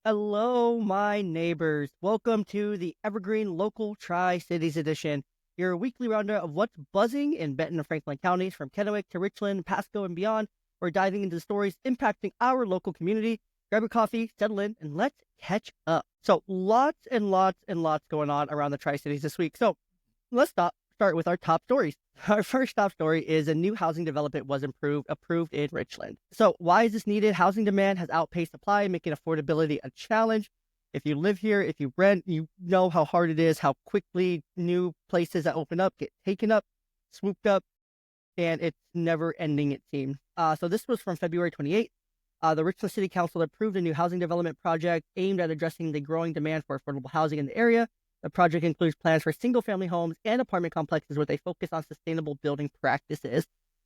Hello, my neighbors. Welcome to the Evergreen Local Tri-Cities Edition, your weekly roundup of what's buzzing in Benton and Franklin counties from Kennewick to Richland, Pasco, and beyond. We're diving into the stories impacting our local community. Grab your coffee, settle in, and let's catch up. So, lots and lots and lots going on around the Tri-Cities this week. So, let's start with our top stories. Our first top story is a new housing development was approved in Richland. So why is this needed? Housing demand has outpaced supply, making affordability a challenge. If you live here, if you rent, you know how hard it is, how quickly new places that open up get taken up, swooped up, and it's never ending, it seems. So this was from February 28th. The Richland City Council approved a new housing development project aimed at addressing the growing demand for affordable housing in the area. The project includes plans for single-family homes and apartment complexes with a focus on sustainable building practices.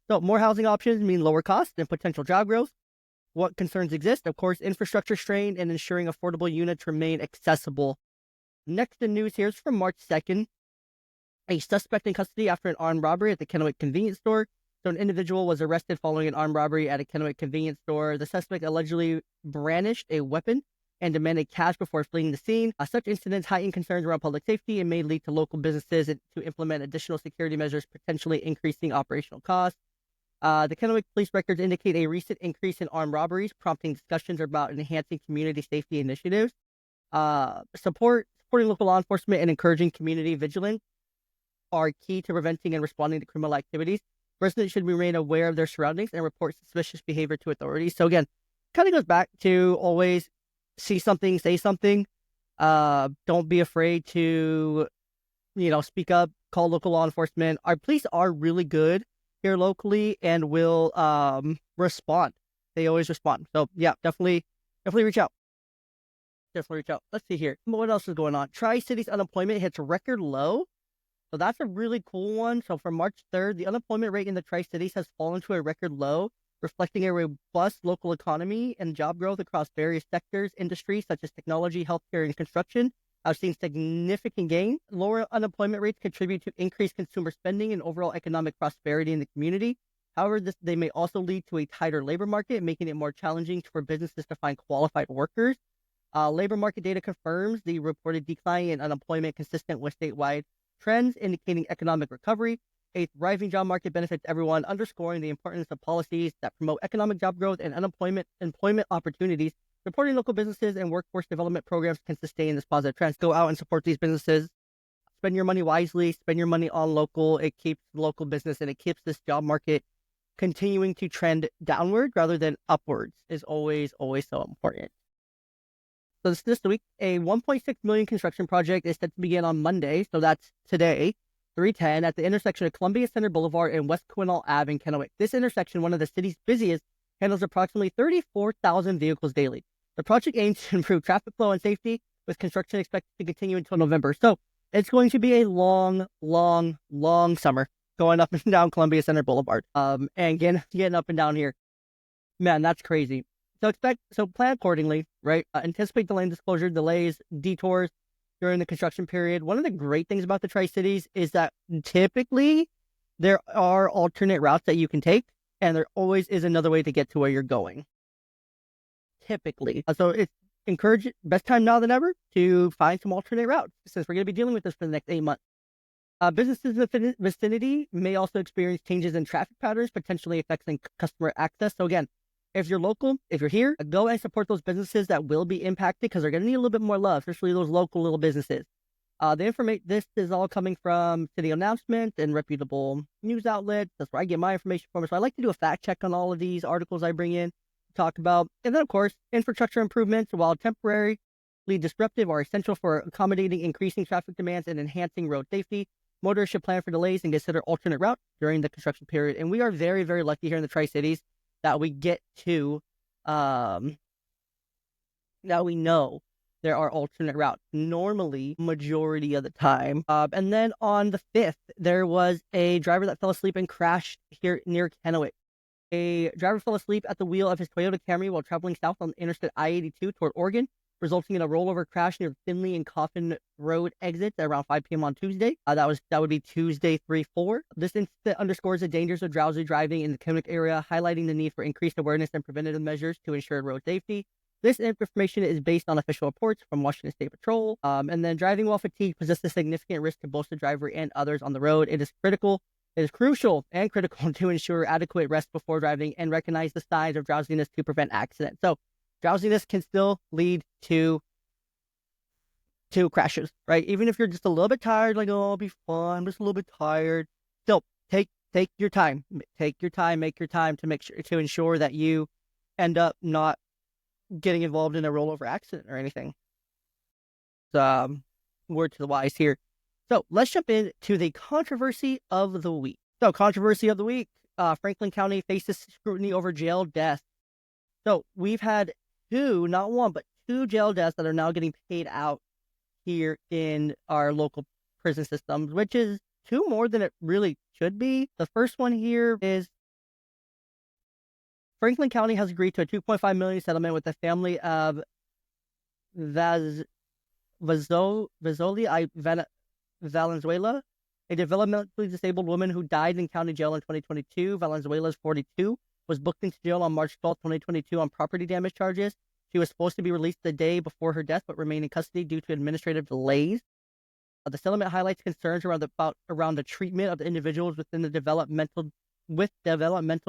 So more housing options mean lower costs and potential job growth. What concerns exist? Of course, infrastructure strain and ensuring affordable units remain accessible. Next in news here is from March 2nd. A suspect in custody after an armed robbery at the Kennewick convenience store. So an individual was arrested following an armed robbery at a Kennewick convenience store. The suspect allegedly brandished a weapon and demanded cash before fleeing the scene. Such incidents heighten concerns around public safety and may lead to local businesses to implement additional security measures, potentially increasing operational costs. The Kennewick police records indicate a recent increase in armed robberies, prompting discussions about enhancing community safety initiatives. Supporting local law enforcement and encouraging community vigilance are key to preventing and responding to criminal activities. Residents should remain aware of their surroundings and report suspicious behavior to authorities. So again, kind of goes back to always see something, say something. Don't be afraid to, speak up, call local law enforcement. Our police are really good here locally and will respond. They always respond. So yeah, definitely reach out. Definitely reach out. Let's see here. What else is going on? Tri-Cities unemployment hits record low. So that's a really cool one. So from March 3rd, the unemployment rate in the Tri-Cities has fallen to a record low, reflecting a robust local economy and job growth across various sectors. Industries such as technology, healthcare, and construction have seen significant gain. Lower unemployment rates contribute to increased consumer spending and overall economic prosperity in the community. However, they may also lead to a tighter labor market, making it more challenging for businesses to find qualified workers. Labor market data confirms the reported decline in unemployment consistent with statewide trends, indicating economic recovery. A thriving job market benefits everyone, underscoring the importance of policies that promote economic job growth and employment opportunities. Supporting local businesses and workforce development programs can sustain this positive trend. Go out and support these businesses. Spend your money wisely. Spend your money on local. It keeps local business and it keeps this job market continuing to trend downward rather than upwards. Is always so important. So this week, a 1.6 million construction project is set to begin on Monday. So that's today. 310 at the intersection of Columbia Center Boulevard and West Quinault Ave in Kennewick. This intersection, one of the city's busiest, handles approximately 34,000 vehicles daily. The project aims to improve traffic flow and safety, with construction expected to continue until November. So it's going to be a long summer going up and down Columbia Center Boulevard. And getting up and down here. Man, that's crazy. So plan accordingly, right? Anticipate the lane disclosure, delays, detours during the construction period. One of the great things about the Tri-Cities is that typically there are alternate routes that you can take, and there always is another way to get to where you're going. Typically. So it's best time now than ever to find some alternate routes, since we're going to be dealing with this for the next 8 months. Businesses in the vicinity may also experience changes in traffic patterns, potentially affecting customer access. So again, if you're local, if you're here, go and support those businesses that will be impacted because they're going to need a little bit more love, especially those local little businesses. This is all coming from city announcements and reputable news outlets. That's where I get my information from. So I like to do a fact check on all of these articles I bring in to talk about. And then, of course, infrastructure improvements, while temporarily disruptive, are essential for accommodating increasing traffic demands and enhancing road safety. Motorists should plan for delays and consider alternate routes during the construction period. And we are very, very lucky here in the Tri-Cities that we get to, now we know there are alternate routes, normally majority of the time. And then on the 5th, there was a driver that fell asleep and crashed here near Kennewick. A driver fell asleep at the wheel of his Toyota Camry while traveling south on Interstate I-82 toward Oregon, resulting in a rollover crash near Finley and Coffin Road exits at around 5 p.m. on Tuesday. That would be Tuesday, 3/4. This incident underscores the dangers of drowsy driving in the Kennewick area, highlighting the need for increased awareness and preventative measures to ensure road safety. This information is based on official reports from Washington State Patrol. And then driving while fatigued poses a significant risk to both the driver and others on the road. It is crucial and critical to ensure adequate rest before driving and recognize the signs of drowsiness to prevent accidents. So drowsiness can still lead to crashes, right? Even if you're just a little bit tired, like, oh, I'll be fine, I'm just a little bit tired. Still, take your time. Make your time to ensure that you end up not getting involved in a rollover accident or anything. Word to the wise here. So let's jump into the controversy of the week. So controversy of the week, Franklin County faces scrutiny over jail deaths. So we've had two, not one, but two jail deaths that are now getting paid out here in our local prison systems, which is two more than it really should be. The first one here is Franklin County has agreed to a $2.5 million settlement with the family of Valenzuela, a developmentally disabled woman who died in county jail in 2022. Valenzuela is 42, was booked into jail on March 12, 2022 on property damage charges. She was supposed to be released the day before her death, but remained in custody due to administrative delays. The settlement highlights concerns around the treatment of the individuals with developmental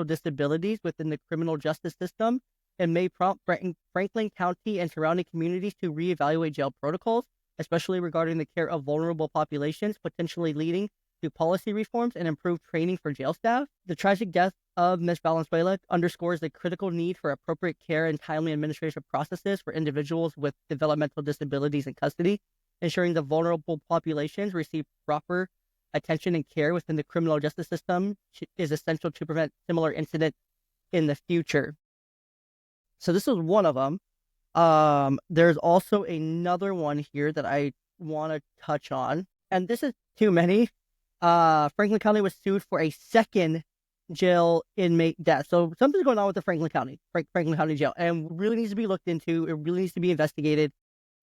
disabilities within the criminal justice system, and may prompt Franklin County and surrounding communities to reevaluate jail protocols, especially regarding the care of vulnerable populations, potentially leading to policy reforms and improved training for jail staff. The tragic death of Ms. Valenzuela underscores the critical need for appropriate care and timely administrative processes for individuals with developmental disabilities in custody, ensuring the vulnerable populations receive proper attention and care within the criminal justice system is essential to prevent similar incidents in the future. So this is one of them. There's also another one here that I want to touch on, and this is too many. Franklin County was sued for a second jail inmate death. So something's going on with the Franklin County jail, and really needs to be looked into. It really needs to be investigated.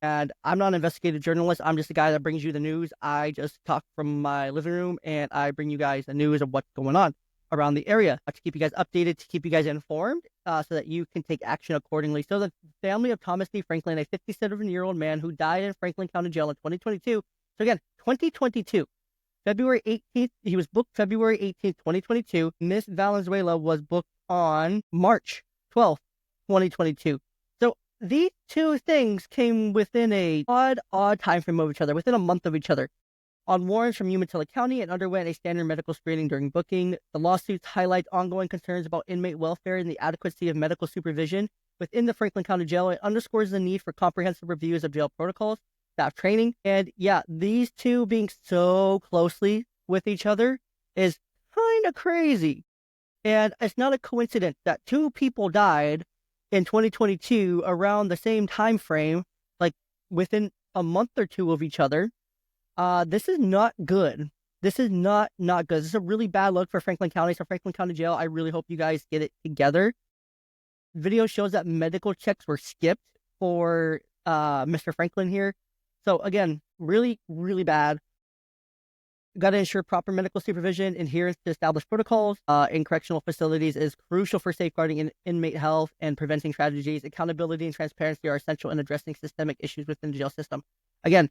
And I'm not an investigative journalist. I'm just a guy that brings you the news. I just talk from my living room, and I bring you guys the news of what's going on around the area to keep you guys updated, to keep you guys informed, so that you can take action accordingly. So the family of Thomas D. Franklin, a 57-year-old man who died in Franklin County Jail in 2022. So again, 2022. February 18th, he was booked February 18th, 2022. Miss Valenzuela was booked on March 12th, 2022. So these two things came within a odd time frame of each other, within a month of each other, on warrants from Umatilla County, and underwent a standard medical screening during booking. The lawsuits highlight ongoing concerns about inmate welfare and the adequacy of medical supervision within the Franklin County Jail. It underscores the need for comprehensive reviews of jail protocols, staff training, and yeah, these two being so closely with each other is kind of crazy. And it's not a coincidence that two people died in 2022 around the same time frame, like within a month or two of each other. This is not good. This is not good. This is a really bad look for Franklin County. So Franklin County Jail, I really hope you guys get it together. Video shows that medical checks were skipped for Mr. Franklin here. So again, really, really bad. Got to ensure proper medical supervision, adherence to established protocols in correctional facilities is crucial for safeguarding inmate health and preventing tragedies. Accountability and transparency are essential in addressing systemic issues within the jail system. Again,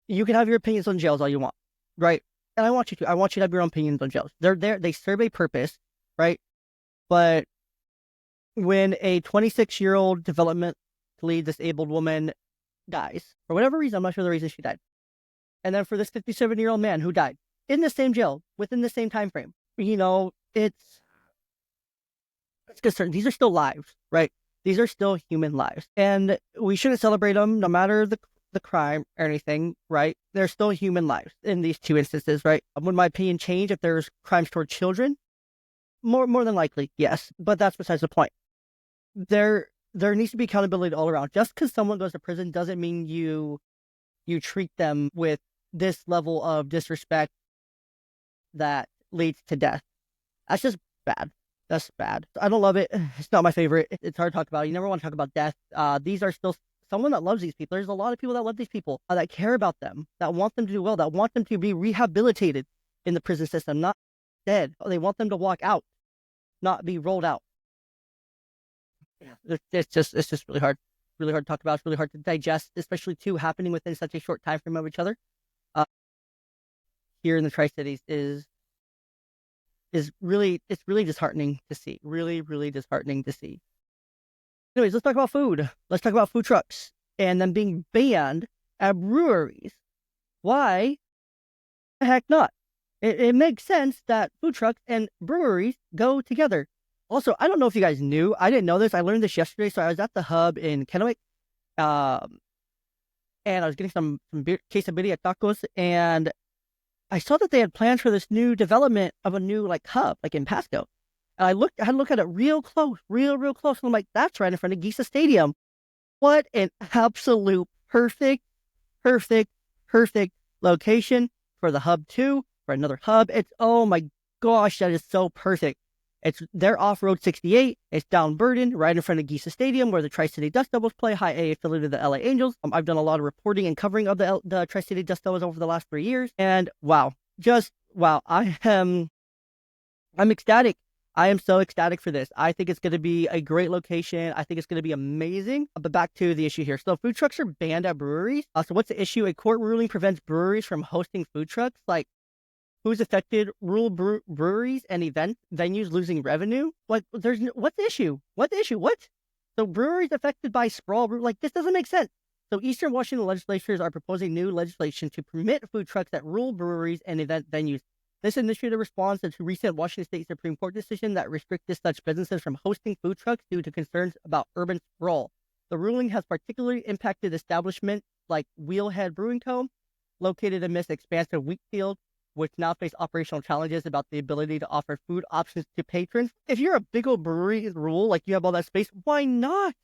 you can have your opinions on jails all you want, right? And I want you to have your own opinions on jails. They're there, they serve a purpose, right? But when a 26-year-old developmentally disabled woman dies, for whatever reason, I'm not sure the reason she died, and then for this 57-year-old man who died in the same jail within the same time frame, it's concerning. These are still lives, right? These are still human lives, and we shouldn't celebrate them, no matter the crime or anything, right? They're still human lives in these two instances, right? Would my opinion change if there's crimes toward children? More than likely, yes. But that's besides the point. There needs to be accountability all around. Just because someone goes to prison doesn't mean you treat them with this level of disrespect that leads to death. That's just bad. That's bad. I don't love it. It's not my favorite. It's hard to talk about. You never want to talk about death. These are still someone that loves these people. There's a lot of people that love these people, that care about them, that want them to do well, that want them to be rehabilitated in the prison system, not dead. They want them to walk out, not be rolled out. It's just really hard to talk about. It's really hard to digest, especially two happening within such a short time frame of each other. Uh, Here in the Tri-Cities is really, it's really disheartening to see. Really, really disheartening to see. Anyways, let's talk about food. Let's talk about food trucks and them being banned at breweries. Why the heck not? It makes sense that food trucks and breweries go together. Also, I don't know if you guys knew. I didn't know this. I learned this yesterday. So I was at the hub in Kennewick, um, and I was getting some quesadilla tacos, and I saw that they had plans for this new development of a new like hub, like in Pasco. And I had to look at it real close, real close. And I'm like, that's right in front of Giza Stadium. What an absolute perfect, perfect location for the hub 2, for another hub. It's, oh my gosh, that is so perfect. It's their off-road 68. It's down Burden, right in front of Giza Stadium, where the Tri-City Dust Devils play, high A affiliate of the LA Angels. I've done a lot of reporting and covering of the Tri-City Dust Devils over the last 3 years, and wow, just wow, I'm ecstatic. I am so ecstatic for this. I think it's going to be a great location. I think it's going to be amazing. But back to the issue here. So food trucks are banned at breweries. So what's the issue? A court ruling prevents breweries from hosting food trucks. Like, who's affected? Rural breweries and event venues losing revenue? What? What's the issue? What the issue? What? So breweries affected by sprawl? Like, this doesn't make sense. So Eastern Washington legislatures are proposing new legislation to permit food trucks at rural breweries and event venues. This initiative responds to recent Washington State Supreme Court decision that restricted such businesses from hosting food trucks due to concerns about urban sprawl. The ruling has particularly impacted establishments like Wheelhead Brewing Co., located amidst expansive wheat fields, which now face operational challenges about the ability to offer food options to patrons. If you're a big old brewery rule, like you have all that space, why not?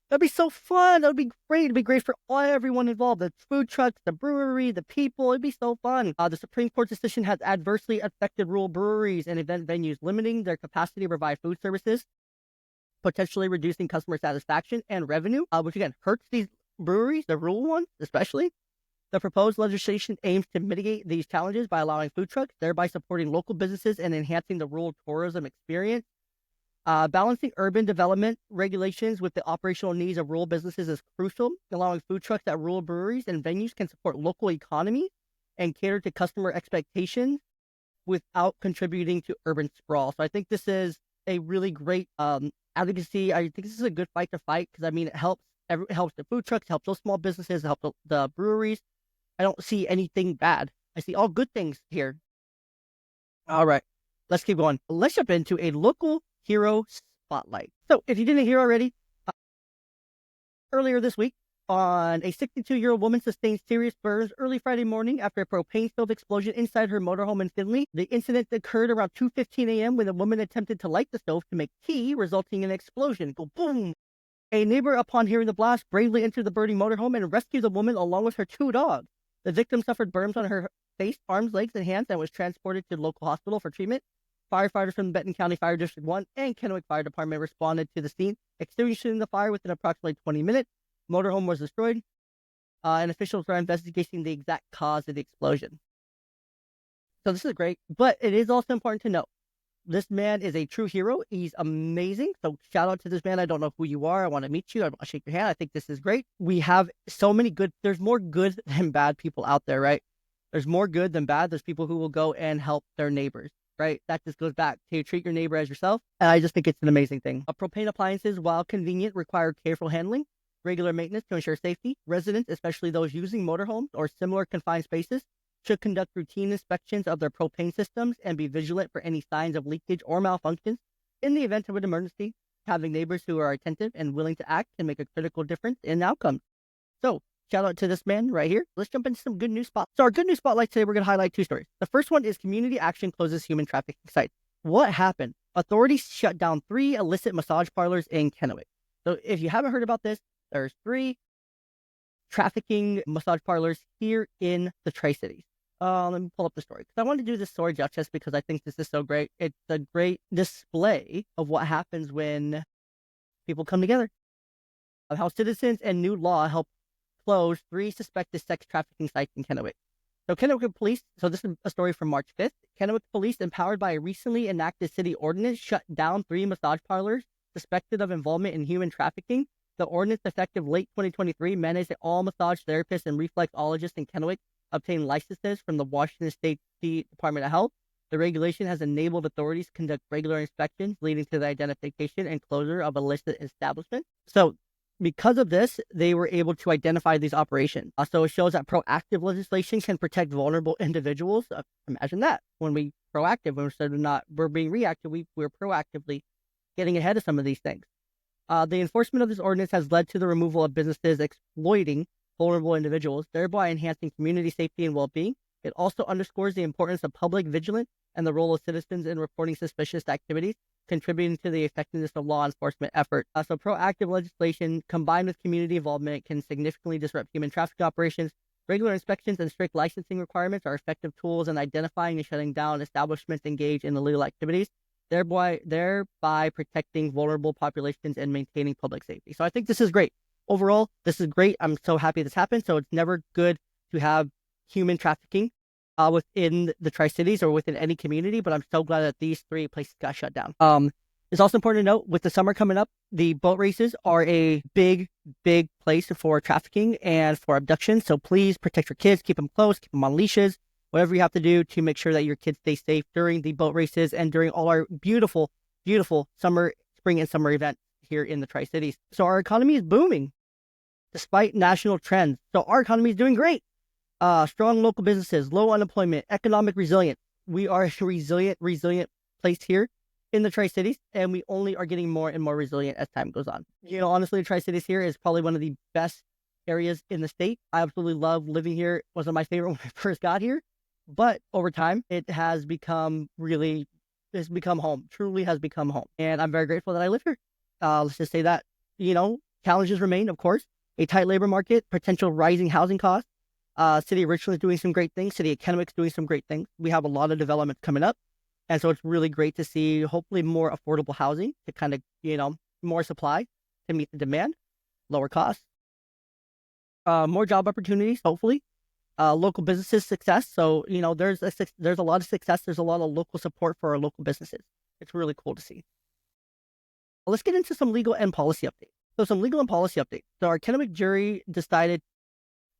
That'd be so fun. That would be great. It'd be great for everyone involved. The food trucks, the brewery, the people. It'd be so fun. The Supreme Court decision has adversely affected rural breweries and event venues, limiting their capacity to provide food services, potentially reducing customer satisfaction and revenue, which again hurts these breweries, the rural ones especially. The proposed legislation aims to mitigate these challenges by allowing food trucks, thereby supporting local businesses and enhancing the rural tourism experience. Balancing urban development regulations with the operational needs of rural businesses is crucial. Allowing food trucks at rural breweries and venues can support local economy and cater to customer expectations without contributing to urban sprawl. So I think this is a really great advocacy. I think this is a good fight to fight because, I mean, it helps the food trucks, helps those small businesses, helps the breweries. I don't see anything bad. I see all good things here. All right, let's keep going. Let's jump into a local hero spotlight. So if you didn't hear already, earlier this week, a 62-year-old woman sustained serious burns early Friday morning after a propane stove explosion inside her motorhome in Findlay. The incident occurred around 2:15 a.m. when the woman attempted to light the stove to make tea, resulting in an explosion. Go boom! A neighbor, upon hearing the blast, bravely entered the burning motorhome and rescued the woman along with her 2 dogs. The victim suffered burns on her face, arms, legs, and hands and was transported to the local hospital for treatment. Firefighters from Benton County Fire District 1 and Kennewick Fire Department responded to the scene, extinguishing the fire within approximately 20 minutes. Motorhome was destroyed, and officials are investigating the exact cause of the explosion. So this is great, but it is also important to note, this man is a true hero. He's amazing. So shout out to this man. I don't know who you are. I want to meet you. I want to shake your hand. I think this is great. We have so many there's more good than bad people out there, right? There's more good than bad. There's people who will go and help their neighbors, right? That just goes back to treat your neighbor as yourself. And I just think it's an amazing thing. Propane appliances, while convenient, require careful handling, regular maintenance to ensure safety. Residents, especially those using motorhomes or similar confined spaces, should conduct routine inspections of their propane systems and be vigilant for any signs of leakage or malfunctions. In the event of an emergency, having neighbors who are attentive and willing to act can make a critical difference in outcomes. So, shout out to this man right here. Let's jump into some good news spotlight. So our good news spotlight today, we're going to highlight 2 stories. The first one is community action closes human trafficking site. What happened? Authorities shut down 3 illicit massage parlors in Kennewick. So if you haven't heard about this, there's 3 trafficking massage parlors here in the Tri-Cities. Let me pull up the story because I want to do this story justice because I think this is so great. It's a great display of what happens when people come together. Of how citizens and new law help close 3 suspected sex trafficking sites in Kennewick. So Kennewick Police, so this is a story from March 5th. Kennewick Police, empowered by a recently enacted city ordinance, shut down 3 massage parlors suspected of involvement in human trafficking. The ordinance, effective late 2023, mandates that all massage therapists and reflexologists in Kennewick obtain licenses from the Washington State Department of Health. The regulation has enabled authorities to conduct regular inspections, leading to the identification and closure of illicit establishments. So, because of this, they were able to identify these operations. So it shows that proactive legislation can protect vulnerable individuals. Imagine that. When we proactive, instead of not we're being reactive, we're proactively getting ahead of some of these things. The enforcement of this ordinance has led to the removal of businesses exploiting vulnerable individuals, thereby enhancing community safety and well-being. It also underscores the importance of public vigilance and the role of citizens in reporting suspicious activities, contributing to the effectiveness of law enforcement efforts. So proactive legislation combined with community involvement can significantly disrupt human trafficking operations. Regular inspections and strict licensing requirements are effective tools in identifying and shutting down establishments engaged in illegal activities, thereby protecting vulnerable populations and maintaining public safety. So I think this is great. Overall, this is great. I'm so happy this happened. So it's never good to have human trafficking within the Tri-Cities or within any community, but I'm so glad that these 3 places got shut down. It's also important to note, with the summer coming up, the boat races are a big place for trafficking and for abduction. So please protect your kids, keep them close, keep them on leashes, whatever you have to do to make sure that your kids stay safe during the boat races and during all our beautiful spring and summer events here in the Tri-Cities. So our economy is booming despite national trends. So our economy is doing great. Strong local businesses, low unemployment, economic resilience. We are a resilient place here in the Tri-Cities, and we only are getting more and more resilient as time goes on. Honestly, the Tri-Cities here is probably one of the best areas in the state. I absolutely love living here. It wasn't my favorite when I first got here, but over time, it has become home, truly has become home. And I'm very grateful that I live here. Let's just say that, challenges remain, of course. A tight labor market, potential rising housing costs. City of Richland is doing some great things. City of Kennewick is doing some great things. We have a lot of development coming up. And so it's really great to see, hopefully, more affordable housing to kind of, more supply to meet the demand, lower costs, more job opportunities, hopefully, local businesses success. So, there's a lot of success. There's a lot of local support for our local businesses. It's really cool to see. Well, let's get into some legal and policy updates. So some legal and policy updates. So our Kennewick jury decided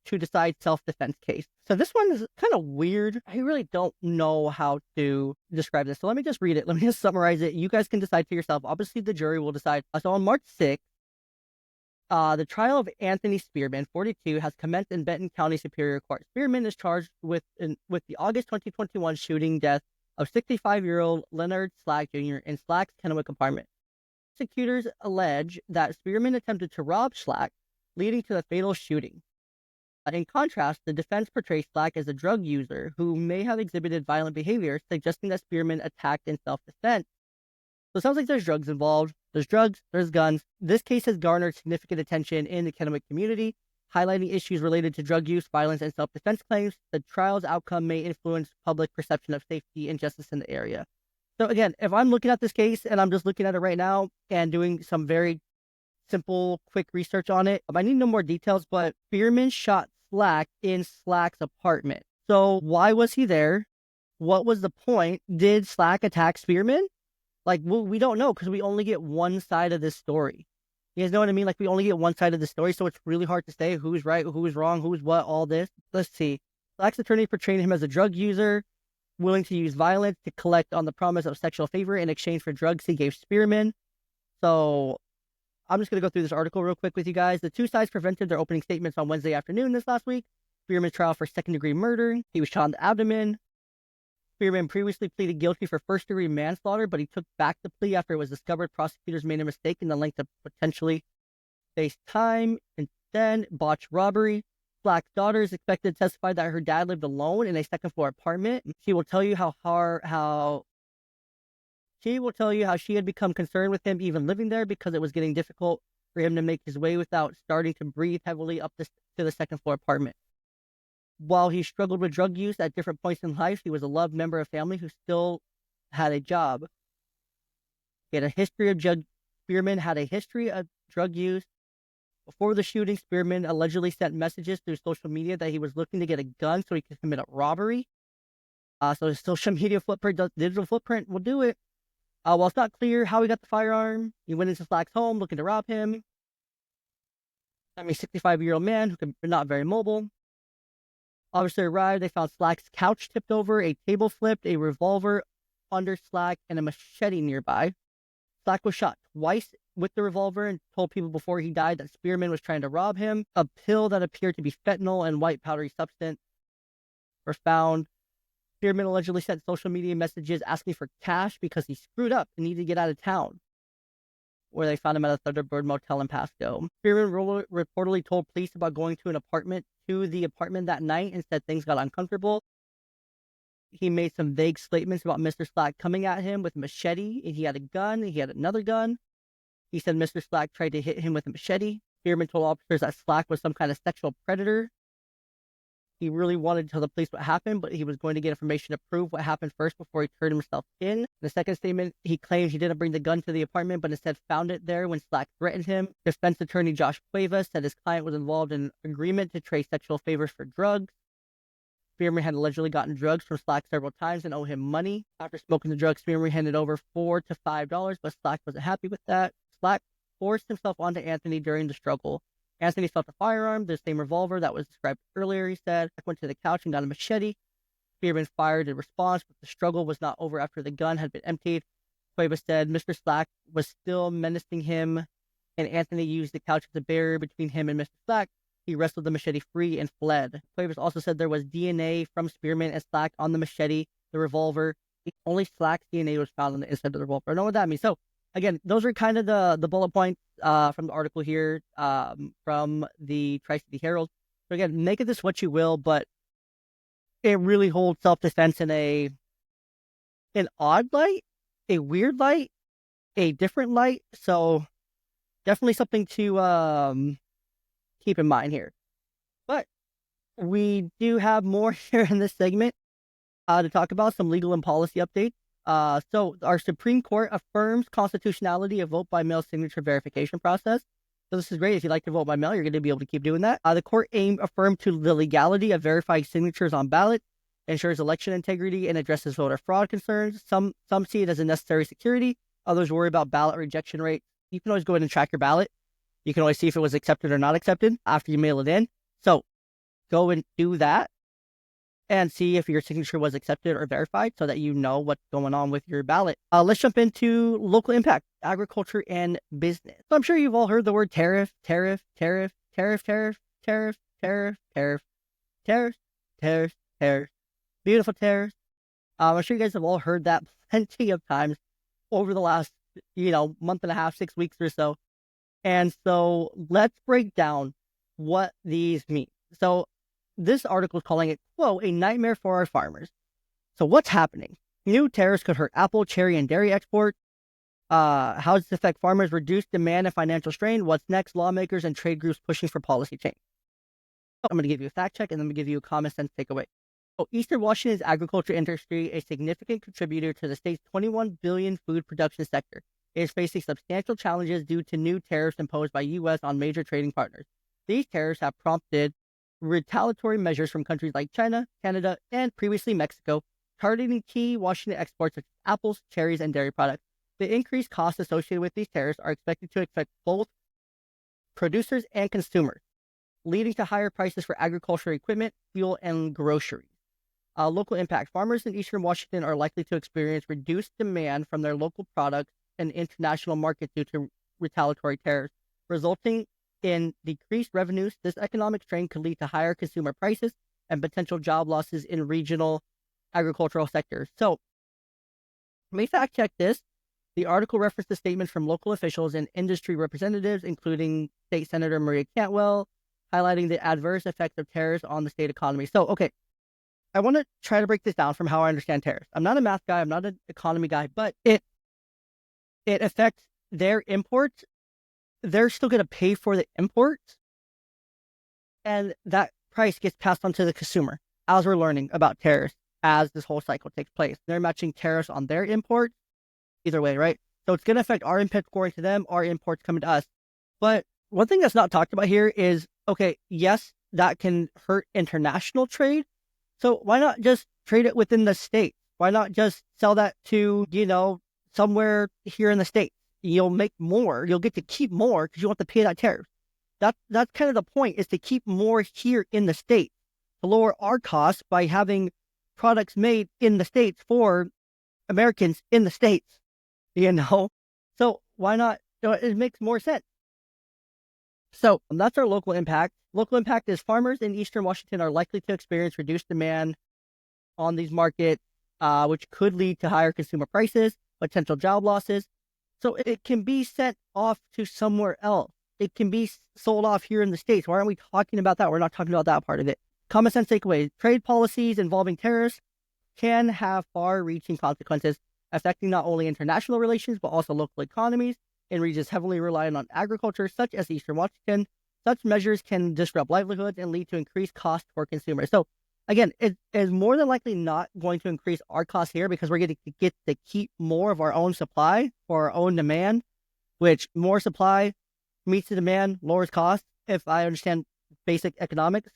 to decide self-defense case. So this one is kind of weird. I really don't know how to describe this. So let me just read it. Let me just summarize it. You guys can decide for yourself. Obviously, the jury will decide. So on March 6th, the trial of Anthony Spearman, 42, has commenced in Benton County Superior Court. Spearman is charged with the August 2021 shooting death of 65-year-old Leonard Slack Jr. in Slack's Kennewick apartment. Prosecutors allege that Spearman attempted to rob Slack, leading to the fatal shooting. In contrast, the defense portrays Slack as a drug user who may have exhibited violent behavior, suggesting that Spearman attacked in self-defense. So it sounds like there's drugs involved. There's drugs, there's guns. This case has garnered significant attention in the Kennewick community, highlighting issues related to drug use, violence, and self-defense claims. The trial's outcome may influence public perception of safety and justice in the area. So again, if I'm looking at this case and I'm just looking at it right now and doing some very simple, quick research on it, I need no more details, but Spearman shot Slack in Slack's apartment. So why was he there? What was the point? Did Slack attack Spearman? We don't know because we only get one side of this story. You guys know what I mean? We only get one side of the story, so it's really hard to say who's right, who's wrong, who's what, all this. Let's see. Slack's attorney portrayed him as a drug user, willing to use violence to collect on the promise of sexual favor in exchange for drugs he gave Spearman. So I'm just going to go through this article real quick with you guys. The two sides presented their opening statements on Wednesday afternoon this last week. Spearman's trial for second-degree murder. He was shot in the abdomen. Spearman previously pleaded guilty for first-degree manslaughter, but he took back the plea after it was discovered prosecutors made a mistake in the length of potentially face time. Instead, botched robbery. Slack's daughter is expected to testify that her dad lived alone in a second-floor apartment. She will tell you how she had become concerned with him even living there because it was getting difficult for him to make his way without starting to breathe heavily up to the second-floor apartment. While he struggled with drug use at different points in life, he was a loved member of family who still had a job. Spearman had a history of drug use. Before the shooting, Spearman allegedly sent messages through social media that he was looking to get a gun so he could commit a robbery. So his social media footprint, digital footprint will do it. While it's not clear how he got the firearm, he went into Slack's home looking to rob him. 65-year-old man who could not very mobile. Officer arrived. They found Slack's couch tipped over, a table flipped, a revolver under Slack, and a machete nearby. Slack was shot twice with the revolver and told people before he died that Spearman was trying to rob him. A pill that appeared to be fentanyl and white powdery substance were found. Spearman allegedly sent social media messages asking for cash because he screwed up and needed to get out of town, where they found him at a Thunderbird motel in Pasco. Spearman reportedly told police about going to the apartment that night and said things got uncomfortable. He made some vague statements about Mr. Slack coming at him with a machete. He had a gun. He had another gun. He said Mr. Slack tried to hit him with a machete. Spearman told officers that Slack was some kind of sexual predator. He really wanted to tell the police what happened, but he was going to get information to prove what happened first before he turned himself in. In the second statement, he claimed he didn't bring the gun to the apartment, but instead found it there when Slack threatened him. Defense attorney Josh Cuevas said his client was involved in an agreement to trade sexual favors for drugs. Spearman had allegedly gotten drugs from Slack several times and owed him money. After smoking the drugs, Spearman handed over $4 to $5, but Slack wasn't happy with that. Slack forced himself onto Anthony during the struggle. Anthony felt a firearm, the same revolver that was described earlier, he said. Slack went to the couch and got a machete. Spearman fired in response, but the struggle was not over after the gun had been emptied. Cuevas said Mr. Slack was still menacing him, and Anthony used the couch as a barrier between him and Mr. Slack. He wrestled the machete free and fled. Cuevas also said there was DNA from Spearman and Slack on the machete, the revolver. Only Slack's DNA was found on the inside of the revolver. I don't know what that means. So, again, those are kind of the bullet points from the article here from the Tri-City Herald. So, again, make of this what you will, but it really holds self-defense in an odd light, a weird light, a different light. So, definitely something to keep in mind here. But we do have more here in this segment to talk about some legal and policy updates. So our Supreme Court affirms constitutionality of vote by mail signature verification process. So this is great. If you like to vote by mail, you're going to be able to keep doing that. The court affirmed to the legality of verifying signatures on ballots, ensures election integrity, and addresses voter fraud concerns. Some see it as a necessary security. Others worry about ballot rejection rate. You can always go ahead and track your ballot. You can always see if it was accepted or not accepted after you mail it in. So go and do that and see if your signature was accepted or verified so that you know what's going on with your ballot. Let's jump into local impact, agriculture, and business. So I'm sure you've all heard the word tariff. Beautiful tariffs. I'm sure you guys have all heard that plenty of times over the last, month and a half, 6 weeks or so. And so let's break down what these mean. So this article is calling it, quote, a nightmare for our farmers. So what's happening? New tariffs could hurt apple, cherry, and dairy exports. How does this affect farmers? Reduced demand and financial strain. What's next? Lawmakers and trade groups pushing for policy change. I'm going to give you a fact check and then I'm going to give you a common sense takeaway. So Eastern Washington's agriculture industry, a significant contributor to the state's $21 billion food production sector, is facing substantial challenges due to new tariffs imposed by U.S. on major trading partners. These tariffs have prompted retaliatory measures from countries like China, Canada, and previously Mexico, targeting key Washington exports such as apples, cherries, and dairy products. The increased costs associated with these tariffs are expected to affect both producers and consumers, leading to higher prices for agricultural equipment, fuel, and groceries. Local impact. Farmers in Eastern Washington are likely to experience reduced demand from their local products and international markets due to retaliatory tariffs, resulting in decreased revenues. This economic strain could lead to higher consumer prices and potential job losses in regional agricultural sectors. So, let me fact check this. The article referenced the statements from local officials and industry representatives, including State Senator Maria Cantwell, highlighting the adverse effects of tariffs on the state economy. So, okay, I want to try to break this down from how I understand tariffs. I'm not a math guy, I'm not an economy guy, but it affects their imports. They're still going to pay for the imports, and that price gets passed on to the consumer as we're learning about tariffs as this whole cycle takes place. They're matching tariffs on their imports either way, right? So it's going to affect our imports going to them, our imports coming to us. But one thing that's not talked about here is, okay, yes, that can hurt international trade. So why not just trade it within the state? Why not just sell that to, somewhere here in the States. You'll make more. You'll get to keep more because you want to pay that tariff. That's kind of the point, is to keep more here in the States, to lower our costs by having products made in the States for Americans in the States, So why not? It makes more sense. So that's our local impact. Local impact is farmers in Eastern Washington are likely to experience reduced demand on these markets, which could lead to higher consumer prices, potential job losses. So it can be sent off to somewhere else. It can be sold off here in the States. Why aren't we talking about that? We're not talking about that part of it. Common sense takeaways. Trade policies involving tariffs can have far-reaching consequences, affecting not only international relations, but also local economies in regions heavily reliant on agriculture, such as Eastern Washington. Such measures can disrupt livelihoods and lead to increased costs for consumers. So again, it is more than likely not going to increase our costs here because we're going to get to keep more of our own supply for our own demand, which more supply meets the demand, lowers costs, if I understand basic economics.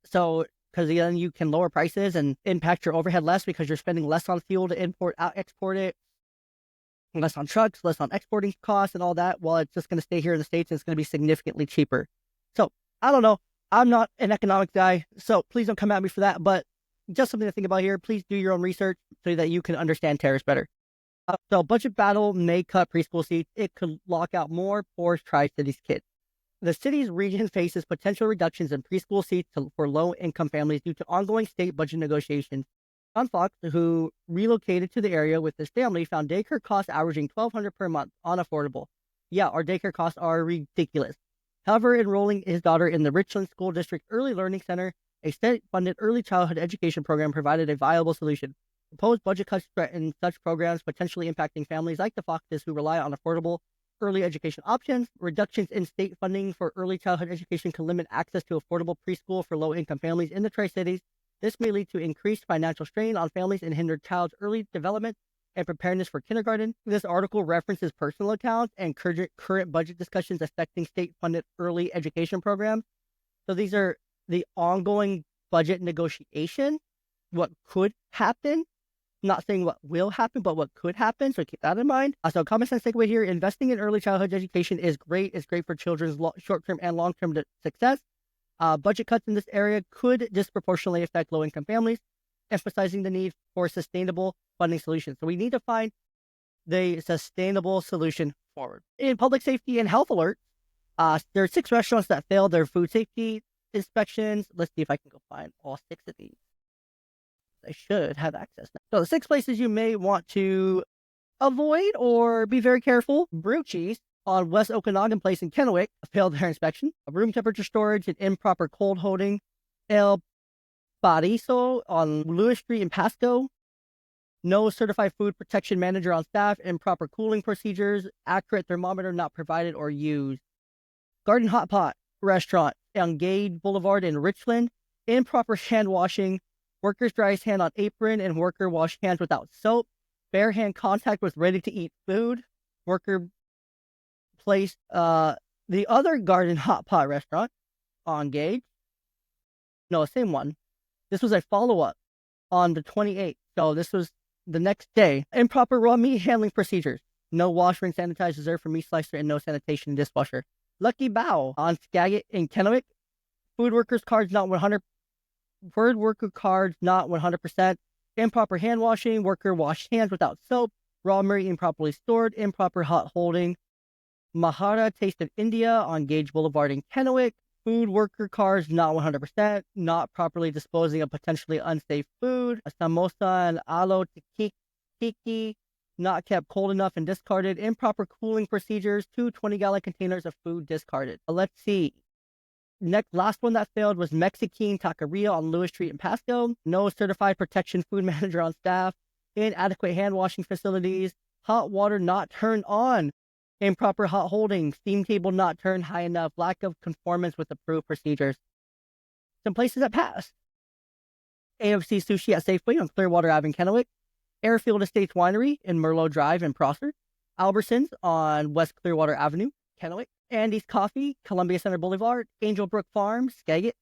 So, because then you can lower prices and impact your overhead less because you're spending less on fuel to export it, less on trucks, less on exporting costs and all that. Well, it's just going to stay here in the States and it's going to be significantly cheaper. So, I don't know. I'm not an economics guy, so please don't come at me for that. But just something to think about here. Please do your own research so that you can understand tariffs better. So, budget battle may cut preschool seats. It could lock out more poor Tri-Cities kids. The city's region faces potential reductions in preschool seats for low-income families due to ongoing state budget negotiations. John Fox, who relocated to the area with his family, found daycare costs averaging $1,200 per month unaffordable. Yeah, our daycare costs are ridiculous. However, enrolling his daughter in the Richland School District Early Learning Center, a state-funded early childhood education program, provided a viable solution. Proposed budget cuts threaten such programs, potentially impacting families like the Foxes who rely on affordable early education options. Reductions in state funding for early childhood education can limit access to affordable preschool for low-income families in the Tri-Cities. This may lead to increased financial strain on families and hinder child's early development and preparedness for kindergarten. This article references personal accounts and current budget discussions affecting state-funded early education programs. So these are the ongoing budget negotiation, what could happen. Not saying what will happen, but what could happen. So keep that in mind. So common sense takeaway here, investing in early childhood education is great. It's great for children's short-term and long-term success. Budget cuts in this area could disproportionately affect low-income families, emphasizing the need for sustainable funding solutions. So we need to find the sustainable solution forward. In public safety and health alerts, there are 6 restaurants that failed their food safety inspections. Let's see if I can go find all 6 of these. I should have access now. So the 6 places you may want to avoid or be very careful. Breweries on West Okanagan Place in Kennewick failed their inspection. Room temperature storage and improper cold holding. El Bariso on Lewis Street in Pasco. No certified food protection manager on staff. Improper cooling procedures. Accurate thermometer not provided or used. Garden Hot Pot Restaurant on Gage Boulevard in Richland. Improper hand washing. Workers dry his hand on apron and worker wash hands without soap. Bare hand contact with ready-to-eat food. Worker placed the other Garden Hot Pot restaurant on Gage. No, same one. This was a follow-up on the 28th. So this was the next day. Improper raw meat handling procedures. No wash, rinse, sanitize reserved for meat slicer and no sanitation dishwasher. Lucky Bow on Skagit in Kennewick. Food workers cards not 100%. Word worker cards not 100%. Improper hand washing. Worker washed hands without soap. Raw meat improperly stored. Improper hot holding. Mahara Taste of India on Gage Boulevard in Kennewick. Food worker cards not 100%. Not properly disposing of potentially unsafe food. A samosa and alo tiki not kept cold enough and discarded. Improper cooling procedures. 2 20-gallon containers of food discarded. Let's see. Last one that failed was Mexican Taqueria on Lewis Street in Pasco. No certified protection food manager on staff. Inadequate hand washing facilities. Hot water not turned on. Improper hot holding. Steam table not turned high enough. Lack of conformance with approved procedures. Some places that passed. AFC Sushi at Safeway on Clearwater Ave in Kennewick. Airfield Estates Winery in Merlot Drive in Prosser. Albertsons on West Clearwater Avenue, Kennewick. Andy's Coffee, Columbia Center Boulevard. Angel Brook Farm, Skagit.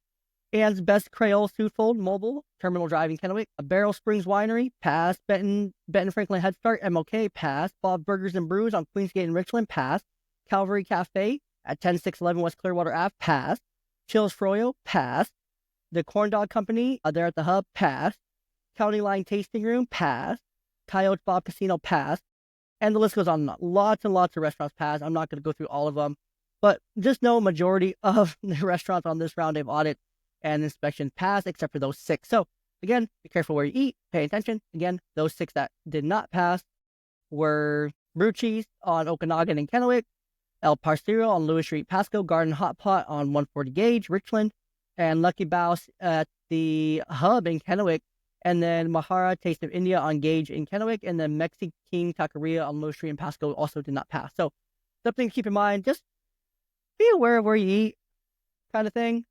Ann's Best Creole Food Mobile, Terminal Drive in Kennewick. Barrel Springs Winery, pass. Benton Franklin Head Start, MLK, pass. Bob Burgers and Brews on Queensgate in Richland, pass. Calvary Cafe at 10611 West Clearwater Ave, pass. Chills Froyo, pass. The Corn Dog Company, they're at the Hub, pass. County Line Tasting Room, pass. Coyote Bob Casino, pass. And the list goes on and on. Lots and lots of restaurants pass. I'm not going to go through all of them, but just know majority of the restaurants on this round of audit and inspection pass, except for those 6. So again, be careful where you eat, pay attention. Again, those 6 that did not pass were Brew Cheese on Okanagan and Kennewick, El Parcero on Lewis Street, Pasco, Garden Hot Pot on 140 Gauge, Richland, and Lucky Bouse at the Hub in Kennewick, and then Mahara Taste of India on Gauge in Kennewick, and then Mexican Taqueria on Lewis Street and Pasco also did not pass. So something to keep in mind, just be aware of where you eat, kind of thing.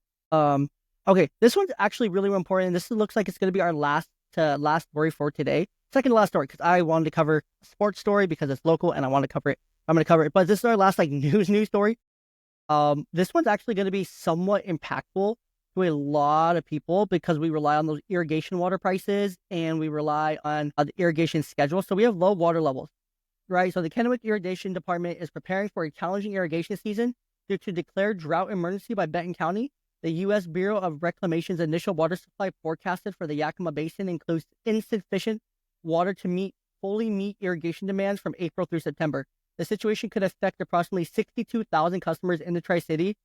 Okay, this one's actually really important. This looks like it's going to be our last story for today. Second to last story, because I wanted to cover a sports story because it's local and I want to cover it. I'm going to cover it, but this is our last news story. This one's actually going to be somewhat impactful to a lot of people because we rely on those irrigation water prices and we rely on the irrigation schedule. So we have low water levels, right? So the Kennewick Irrigation Department is preparing for a challenging irrigation season due to declared drought emergency by Benton County. The U.S. Bureau of Reclamation's initial water supply forecasted for the Yakima Basin includes insufficient water to fully meet irrigation demands from April through September. The situation could affect approximately 62,000 customers in the Tri-City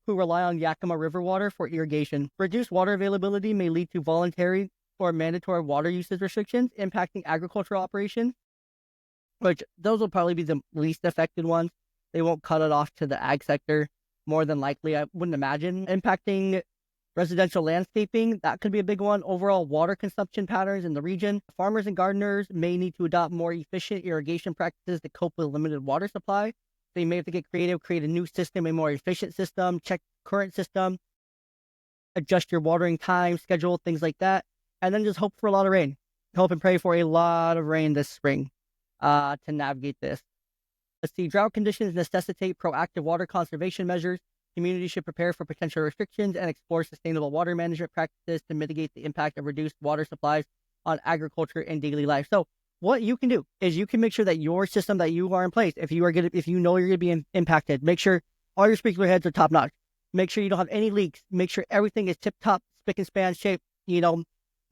who rely on Yakima River water for irrigation. Reduced water availability may lead to voluntary or mandatory water usage restrictions impacting agricultural operations, which those will probably be the least affected ones. They won't cut it off to the ag sector. More than likely, I wouldn't imagine. Impacting residential landscaping, that could be a big one. Overall water consumption patterns in the region. Farmers and gardeners may need to adopt more efficient irrigation practices to cope with limited water supply. They may have to get creative, create a new system, a more efficient system, check current system, adjust your watering time, schedule, things like that. And then just hope for a lot of rain. Hope and pray for a lot of rain this spring to navigate this. Let's see, drought conditions necessitate proactive water conservation measures. Communities should prepare for potential restrictions and explore sustainable water management practices to mitigate the impact of reduced water supplies on agriculture and daily life. So what you can do is you can make sure that your system that you are in place, if you know you're going to be impacted, make sure all your sprinkler heads are top notch. Make sure you don't have any leaks. Make sure everything is tip top, spick and span shape.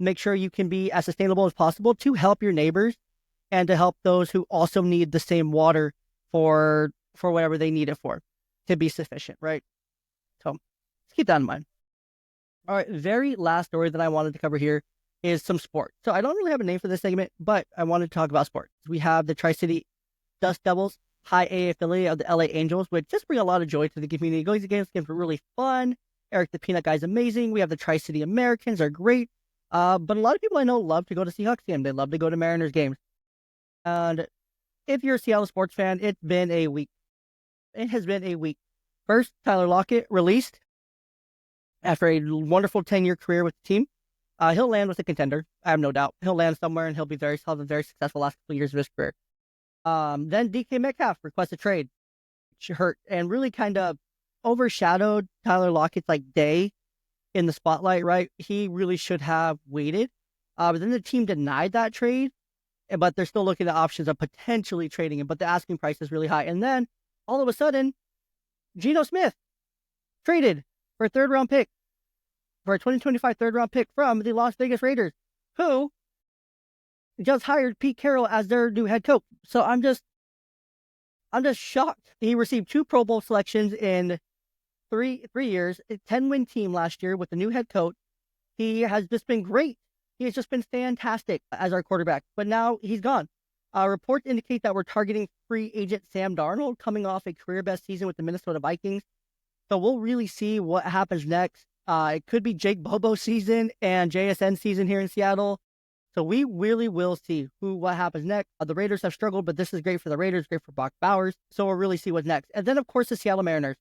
Make sure you can be as sustainable as possible to help your neighbors and to help those who also need the same water for whatever they need it for to be sufficient, right? So let's keep that in mind. All right, very last story that I wanted to cover here is some sport. So I don't really have a name for this segment, but I wanted to talk about sports. We have the Tri-City Dust Devils, high A affiliate of the LA Angels, which just bring a lot of joy to the community. Going to games are really fun. Eric the Peanut Guy is amazing. We have the Tri-City Americans are great. But a lot of people I know love to go to Seahawks games. They love to go to Mariners games. And if you're a Seattle sports fan, it's been a week. It has been a week. First, Tyler Lockett released after a wonderful 10-year career with the team. He'll land with a contender. I have no doubt. He'll land somewhere and he'll have a very successful last couple years of his career. Then DK Metcalf requested a trade, which hurt and really kind of overshadowed Tyler Lockett's day in the spotlight, right? He really should have waited. But then the team denied that trade, but they're still looking at options of potentially trading him, but the asking price is really high. And then all of a sudden, Geno Smith traded for a third-round pick, for a 2025 third-round pick from the Las Vegas Raiders, who just hired Pete Carroll as their new head coach. So I'm just shocked. He received 2 Pro Bowl selections in three years, a 10-win team last year with the new head coach. He has just been great. He has just been fantastic as our quarterback, but now he's gone. Reports indicate that we're targeting free agent Sam Darnold coming off a career-best season with the Minnesota Vikings. So we'll really see what happens next. It could be Jake Bobo season and JSN season here in Seattle. So we really will see what happens next. The Raiders have struggled, but this is great for the Raiders, great for Brock Bowers. So we'll really see what's next. And then, of course, the Seattle Mariners.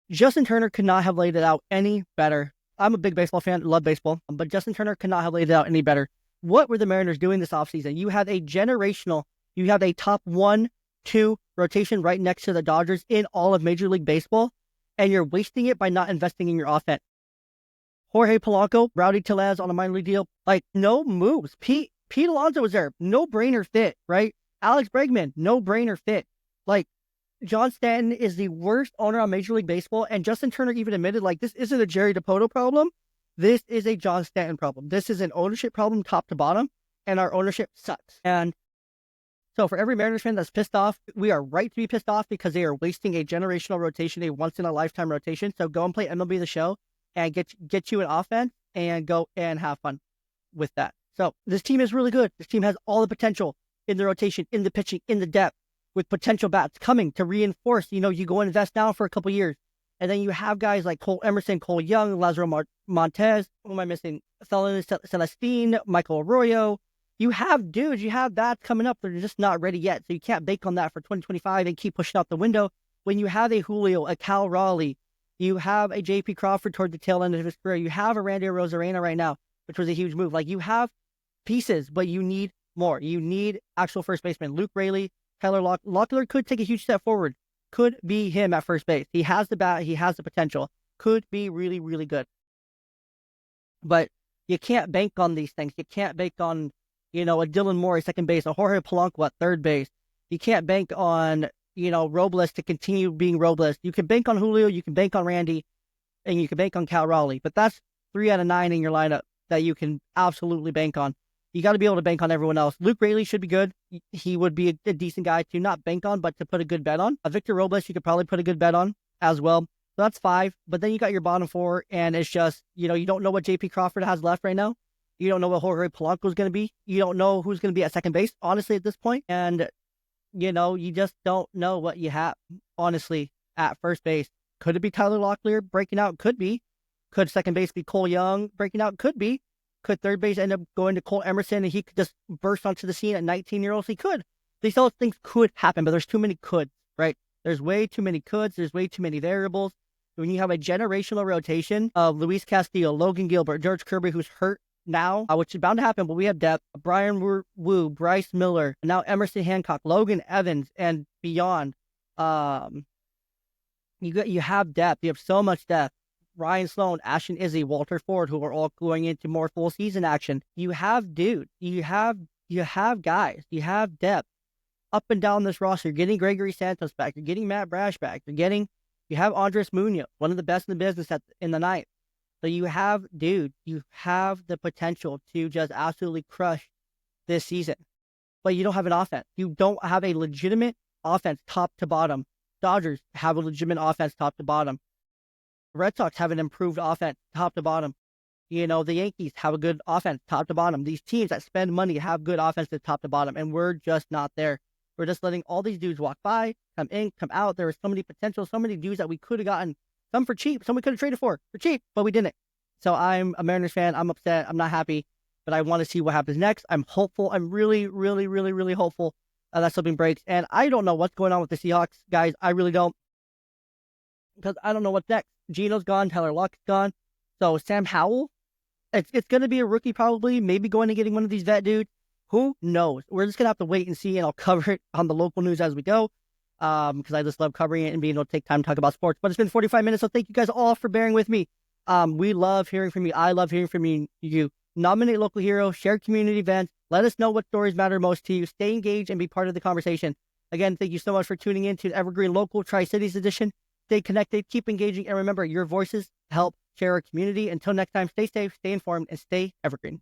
Justin Turner could not have laid it out any better. I'm a big baseball fan, love baseball, but Justin Turner could not have laid it out any better. What were the Mariners doing this offseason? You have a top 1-2 rotation right next to the Dodgers in all of Major League Baseball, and you're wasting it by not investing in your offense. Jorge Polanco, Rowdy Tellez on a minor league deal. Like, no moves. Pete Alonso was there. No-brainer fit, right? Alex Bregman, no-brainer fit. Like, John Stanton is the worst owner on Major League Baseball, and Justin Turner even admitted, like, this isn't a Jerry DiPoto problem. This is a John Stanton problem. This is an ownership problem top to bottom, and our ownership sucks. And so for every Mariners fan that's pissed off, we are right to be pissed off because they are wasting a generational rotation, a once-in-a-lifetime rotation. So go and play MLB The Show and get you an offense and go and have fun with that. So this team is really good. This team has all the potential in the rotation, in the pitching, in the depth, with potential bats coming to reinforce. You go and invest now for a couple years. And then you have guys like Cole Emerson, Cole Young, Lazaro Montez. Who am I missing? Felon Celestine, Michael Arroyo. You have dudes, you have that coming up. They're just not ready yet. So you can't bank on that for 2025 and keep pushing out the window. When you have a Julio, a Cal Raleigh, you have a J.P. Crawford toward the tail end of his career. You have a Randy Arozarena right now, which was a huge move. Like, you have pieces, but you need more. You need actual first baseman. Luke Raley, Tyler Locklear could take a huge step forward. Could be him at first base. He has the bat. He has the potential. Could be really, really good. But you can't bank on these things. You can't bank on, a Dylan Moore at second base, a Jorge Polanco at third base. You can't bank on, Robles to continue being Robles. You can bank on Julio, you can bank on Randy, and you can bank on Cal Raleigh. But that's 3 out of 9 in your lineup that you can absolutely bank on. You got to be able to bank on everyone else. Luke Raley should be good. He would be a decent guy to not bank on, but to put a good bet on. Victor Robles, you could probably put a good bet on as well. So that's 5. But then you got your bottom 4, and it's just, you don't know what J.P. Crawford has left right now. You don't know what Jorge Polanco is going to be. You don't know who's going to be at second base, honestly, at this point. And, you just don't know what you have, honestly, at first base. Could it be Tyler Locklear breaking out? Could be. Could second base be Cole Young breaking out? Could be. Could third base end up going to Cole Emerson and he could just burst onto the scene at 19-year-olds? He could. These all things could happen, but there's too many coulds, right? There's way too many coulds. There's way too many variables. When you have a generational rotation of Luis Castillo, Logan Gilbert, George Kirby, who's hurt now, which is bound to happen, but we have depth. Brian Wu, Bryce Miller, and now Emerson Hancock, Logan Evans, and beyond. You have depth. You have so much depth. Ryan Sloan, Ashton Izzy, Walter Ford, who are all going into more full season action. You have dude. You have guys. You have depth up and down this roster. You're getting Gregory Santos back. You're getting Matt Brash back. You have Andres Munoz, one of the best in the business in the ninth. So you have the potential to just absolutely crush this season. But you don't have an offense. You don't have a legitimate offense top to bottom. Dodgers have a legitimate offense top to bottom. Red Sox have an improved offense top to bottom. The Yankees have a good offense top to bottom. These teams that spend money have good offenses top to bottom, and we're just not there. We're just letting all these dudes walk by, come in, come out. There was so many potential, so many dudes that we could have gotten. Some for cheap, some we could have traded for cheap, but we didn't. So I'm a Mariners fan. I'm upset. I'm not happy, but I want to see what happens next. I'm hopeful. I'm really, really, really, really hopeful that something breaks. And I don't know what's going on with the Seahawks, guys. I really don't. Because I don't know what's next. Gino's gone. Tyler Locke's gone. So Sam Howell, it's going to be a rookie probably. Maybe going and getting one of these vet dudes. Who knows? We're just going to have to wait and see, and I'll cover it on the local news as we go. Because I just love covering it and being able to take time to talk about sports. But it's been 45 minutes, so thank you guys all for bearing with me. We love hearing from you. I love hearing from you. Nominate local heroes, share community events. Let us know what stories matter most to you. Stay engaged and be part of the conversation. Again, thank you so much for tuning in to the Evergreen Local Tri-Cities Edition. Stay connected, keep engaging, and remember, your voices help share our community. Until next time, stay safe, stay informed, and stay evergreen.